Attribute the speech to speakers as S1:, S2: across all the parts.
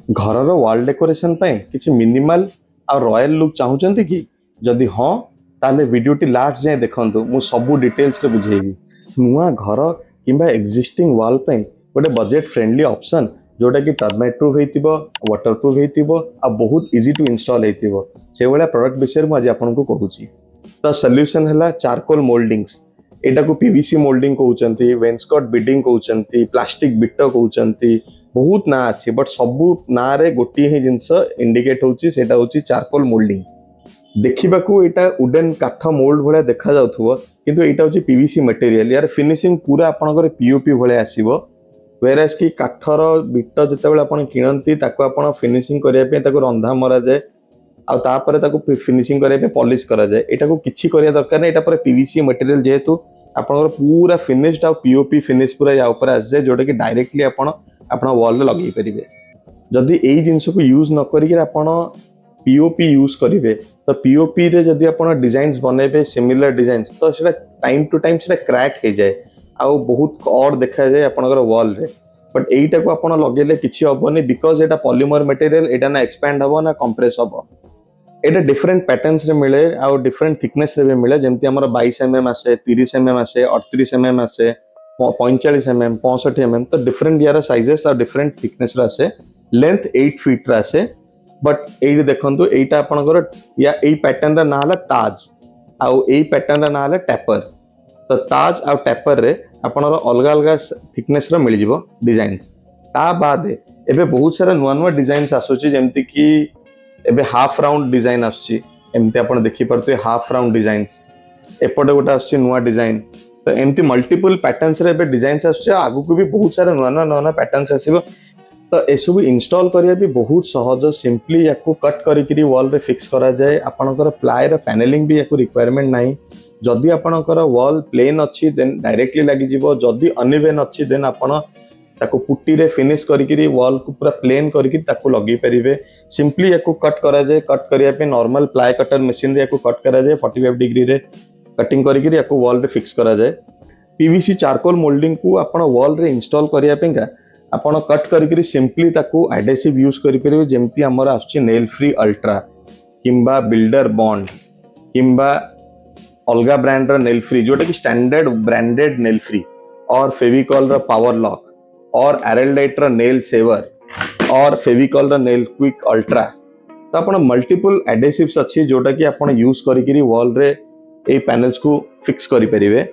S1: घरर wall decoration किसी minimal आ royal look चाहूचंती कि जदि हाँ ताले वीडियोटी लास्ट जाए देखंतु मु सबु डिटेल्स रे बुझेबी नुआ घर किंबा एग्जिस्टिंग वॉल गोटे बजेट फ्रेंडली ऑप्शन जोटा कि टर्माइट प्रूफ होइतिबो वाटर प्रूफ होइतिबो आ बहुत इजी टू इंस्टॉल होइतिबो से भाया प्रोडक्ट विषय में आज आपको कहूँ। तो सॉल्यूशन है चारकोल मोल्डिंग्स एटा को पीवीसी मोल्डिंग कहउचंती वेन्सकट बिडिंग कहउचंती प्लास्टिक बिट कहउचंती बहुत ना अच्छी बट सबू ना रे गोटे ही जिनस इंडिकेट होची सेटा होची चारकोल मोल्डिंग देखा यहाँ वुडेन काठ मोल्ड भाया देखा जाउथुबो किंतु एटा होची पीवीसी मटेरियल यार फिनिशिंग पूरा आपनकर पीओपी भाया आसीबो वेराज कि काठर बिट जितेबाला आपण किणती ताको आपण फिनिशिंग करिया पे ताको रंधा मरा जाए आउ तापर ताको फिनिशिंग करिया पे पॉलिश करा जाए एटा को किछि करिया दरकार नै एटा पर पीवीसी मटेरियल जेहेतु आपनकर पूरा फिनिश्ड आ पीओपी फिनिश पूरा या ऊपर आस जाए जोटा कि डायरेक्टली आपण आपण वॉल रे लगे परिबे जदि एई जिंस को यूज न करिके आपण पीओपी यूज करेंगे तो पीओपी रे जदि आपण डिजाइन्स बनेबे सिमिलर डिजाइन्स तो सेटा टाइम टू टाइम सेटा क्रैक हो जाए आउ बहुत ऑड देखा जाए आपनकर वॉल रे बट एटा को आपण लगेले किछि हबोनी बिकॉज एटा पॉलीमर मटेरियल एटा ना एक्सपैंड हबो ना कंप्रेस हबो एटा डिफरेंट पैटर्न्स रे मिले आ डिफरेंट थिकनेस रे भी मिले जेमति हमर 22 एमएम आसे 30 एमएम आसे 38 एमएम आसे 45 एमएम 65 एमएम तो डिफरेंट यार साइजेस आ डिफरेंट थिकनेस रे आसे लेंथ 8 फीट रे आसे बट एई देखंतु एटा आपनकर या एई पैटर्न रा ना हला ताज आउ एई पैटर्न रा ना हला टैपर तो ताज आ टैपर रे आपनर अलग अलग थिकनेस रे मिल जिवो डिजाइन्स ता बाद एबे बहुत सारा नुआ नुआ डिजाइन्स आसुची जेमति कि एबे हाफ राउंड डिजाइन आसुची एमति आपण देखि परते हाफ राउंड डिजाइन्स एपटे गोटा आसुची नुआ डिजाइन तो एमति मल्टीपल पैटर्न्स रे एबे डिजाइन्स आसुची आगु को भी बहुत सारा नुआ नुआ पैटर्न्स आसीबो तो एसबू इनस्टॉल करिया भी बहुत सहज सिंपली याकू कट करिकरी वॉल रे फिक्स करा जाए आपनकर प्लाई रे पैनलिंग भी याकू रिक्वायरमेंट नाही जदि आपनकर वॉल प्लेन अच्छी देन डायरेक्टली लागि जिवो जदि अनइवन अच्छी देन आपण ताको पुट्टी रे फिनिश करिकरी वॉल को पूरा प्लेन करिकरी ताको लगे परिबे सिंपली याकू कट करा जाए कट करिया पे नॉर्मल प्लाई कटर मशीन रे याकू कट करा जाए 45 डिग्री रे कटिंग करिकरी याकू वॉल रे फिक्स करा जाए पीवीसी चारकोल मोल्डिंग को आपण वॉल रे इंस्टॉल करिया पेंका आपण कट करिकरी सिंपली ताको एडेसिव यूज करि परिबे जेमति हमर आछी नेल फ्री अल्ट्रा किंबा बिल्डर बॉन्ड किंबा अलगा ब्रांड रा नेल फ्री जोटा कि स्टैंडर्ड ब्रांडेड नेल फ्री और फेविकॉल रा पावर लॉक और एरलडाइट रा नेल सेवर और फेविकॉल रा नेल क्विक अल्ट्रा तो आपण मल्टीपल एडेसिव्स अच्छी जोटा कि आपण यूज करिकरी वॉल रे ए पैनल्स को फिक्स करि परिबे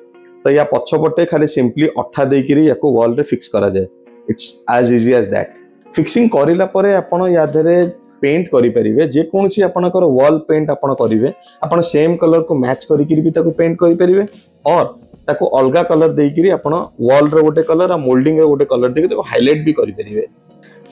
S1: तो या पछपटे खाली सिंपली अठा देकरी याको वॉल रे फिक्स करा जाए it's as easy as that fixing करिला परे आपण या धरे पेंट करि परिबे जे कोनसी आपनकर वॉल पेंट आपण करिवे आपण सेम कलर को मैच करिकरी भी ताको पेंट करि परिबे और ताको अलगा कलर देकरी आपण वॉल रे गोटे कलर आ मोल्डिंग रे गोटे कलर देके ताको हाइलाइट भी करि परिबे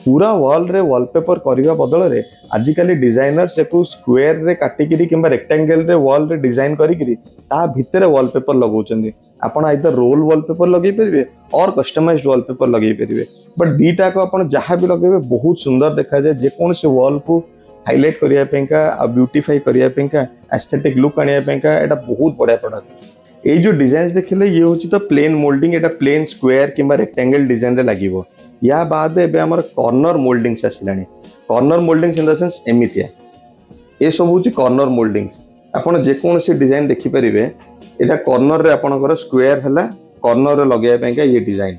S1: पूरा वॉल रे वॉलपेपर करबा बदल रे आजिकली डिजाइनर से को स्क्वायर रे काटिकरी किंबा रेक्टेंगल रे वॉल रे डिजाइन करिकरी ता भितरे वॉलपेपर लगाउचंदी आपण आइदर रोल वॉलपेपर लगे परिबे और कस्टमाइज्ड वॉलपेपर लगे परिबे बट दीटा को आपण जहां भी लगेबे बहुत सुंदर देखा जाए जे कोन से वॉल को हाइलाइट करिया पेंका आ ब्यूटीफाई करिया पेंका एस्थेटिक लुक आनिया पेंका एटा बहुत बढ़िया प्रोडक्ट ए जो डिजाइन्स देखिले ये होची तो प्लेन मोल्डिंग एटा प्लेन स्क्वायर किंबा रेक्टेंगल डिजाइन रे लागिवो या बाद एबे हमर कॉर्नर मोल्डिंग्स आसिलानी corner mouldings in the sense एमितिया ए सब होची कॉर्नर मोल्डिंग्स आपण जे कोनसी डिजाइन देखि परिबे एटा कॉर्नर रे आपनकर स्क्वायर हला कॉर्नर रे लगाया पेंका ये डिजाइन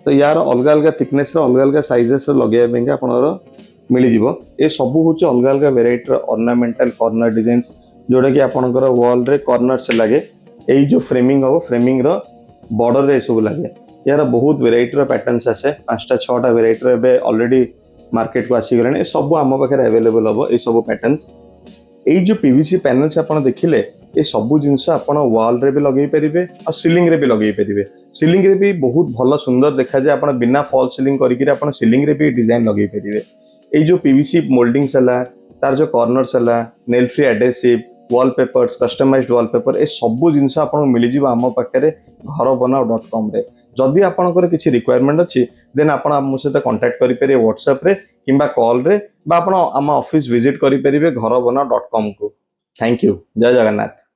S1: तो यार अलग अलग थिकनेस रे अलग अलग साइजेस रे लगाया पेंका आपनकर मिली जिवो ए सब होची अलग अलग वेराइटी रे ऑर्नामेंटल कॉर्नर डिजाइन्स जोटा कि आपनकर वॉल रे कॉर्नर से लागे एई जो फ्रेमिंग हो फ्रेमिंग रो बॉर्डर रे सब लागे यार बहुत वेराइटी रो पैटर्न्स आसे 5टा 6टा वेराइटी रे बे ऑलरेडी मार्केट को आसी गले ए सब आम पाखे अवेलेबल हम ए सब पैटर्न्स ए जो पीवीसी पैनल्स आपण देखिले ए सब जिनस आपण वॉल रे भी लगे परिबे और सीलिंग रे भी लगे परिबे सीलिंग रे भी बहुत भलो सुंदर देखा जाए आपण बिना फॉल सीलिंग करिकरी आपण सीलिंग रे भी डिजाइन लगे परिबे ए जो पीवीसी मोल्डिंग्स हला तार जो कॉर्नर्स हला nail free adhesive wallpapers customised wallpaper ए सब जिनस आपण मिली जिवो आम पाखे घरबनाओ.com रे जदि आपनकर किछि रिक्वायरमेंट अछि देन आपण हम सहित कांटेक्ट करि परिबे व्हाट्सएप रे किंबा कॉल रे बा आपण आम ऑफिस विजिट करि परिबे घरबनाओ.com को थैंक यू जय जगन्नाथ।